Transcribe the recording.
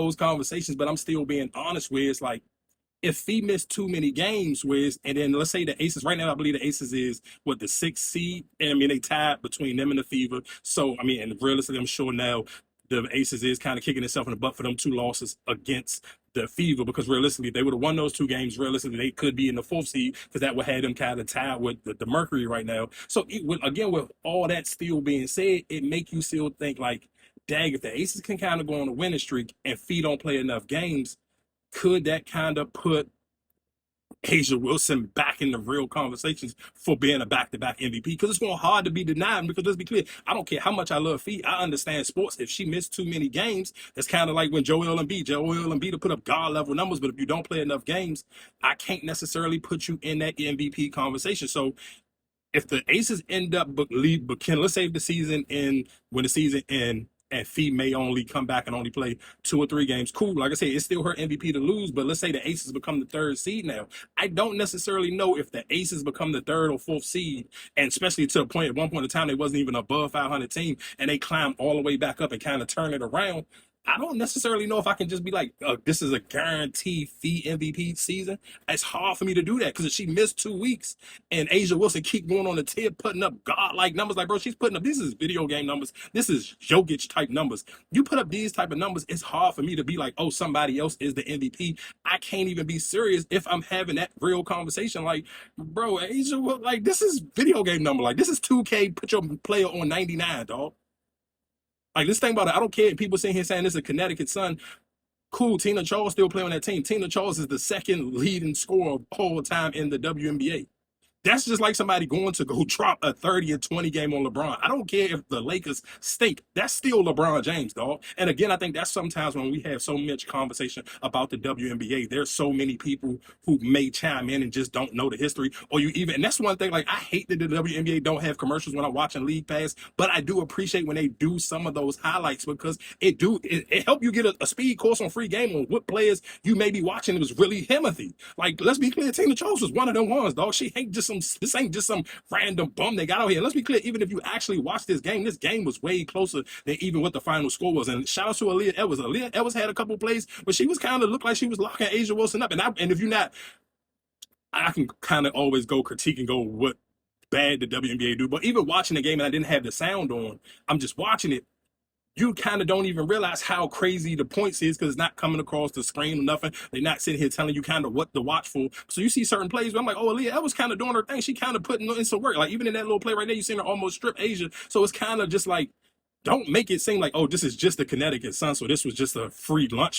those conversations, but I'm still being honest with it's like if he missed too many games, and then let's say the Aces right now, I believe the Aces is what the sixth seed, and I mean they tied between them and the Fever. So I mean, and realistically, I'm sure now the Aces is kind of kicking itself in the butt for them two losses against the Fever because realistically, if they would have won those two games, realistically they could be in the fourth seed because that would have them kind of tied with the Mercury right now. So again, with all that still being said, it make you still think like, dang, if the Aces can kind of go on a winning streak and Fee don't play enough games, could that kind of put Asia Wilson back in the real conversations for being a back-to-back MVP? Because it's going hard to be denied. Because let's be clear, I don't care how much I love Fee. I understand sports. If she missed too many games, it's kind of like when Joel Embiid to put up God-level numbers, but if you don't play enough games, I can't necessarily put you in that MVP conversation. So if the Aces end up let's say the season end when the season end and Fee may only come back and only play 2 or 3 games. Cool. Like I say, it's still her MVP to lose, but let's say the Aces become the third seed now. I don't necessarily know if the Aces become the third or fourth seed, and especially to a point at one point in time they wasn't even above 500 team, and they climb all the way back up and kind of turn it around. I don't necessarily know if I can just be like, this is a guaranteed Fee MVP season. It's hard for me to do that because if she missed 2 weeks and Asia Wilson keep going on the tip, putting up godlike numbers, like, bro, she's putting up, this is video game numbers. This is Jokic type numbers. You put up these type of numbers, it's hard for me to be like, oh, somebody else is the MVP. I can't even be serious if I'm having that real conversation. Like, bro, Asia, like, this is video game number. Like, this is 2K, put your player on 99, dog. Like, let's think about it. I don't care if people sitting here saying this is a Connecticut Sun. Cool, Tina Charles still playing on that team. Tina Charles is the second leading scorer of all time in the WNBA. That's just like somebody going to go drop a 30 or 20 game on LeBron. I don't care if the Lakers stink. That's still LeBron James, dog. And again, I think that's sometimes when we have so much conversation about the WNBA, there's so many people who may chime in and just don't know the history. And that's one thing, like, I hate that the WNBA don't have commercials when I'm watching League Pass, but I do appreciate when they do some of those highlights because it help you get a speed course on free game on what players you may be watching. It was really Timothy. Like, let's be clear, Tina Charles was one of them ones, dog. She ain't just this ain't just some random bum they got out here. Let's be clear, even if you actually watch this game was way closer than even what the final score was. And shout out to Aaliyah Edwards. Aaliyah Edwards had a couple plays, but she was kind of looked like she was locking Asia Wilson up. And if you're not, I can kind of always go critique and go what bad the WNBA do. But even watching the game and I didn't have the sound on, I'm just watching it. You kind of don't even realize how crazy the points is because it's not coming across the screen or nothing. They're not sitting here telling you kind of what to watch for. So you see certain plays where I'm like, oh, Aaliyah, that was kind of doing her thing. She kind of putting in some work. Like, even in that little play right there, you seen her almost strip Asia. So it's kind of just like, don't make it seem like, oh, this is just the Connecticut Sun, so this was just a free lunch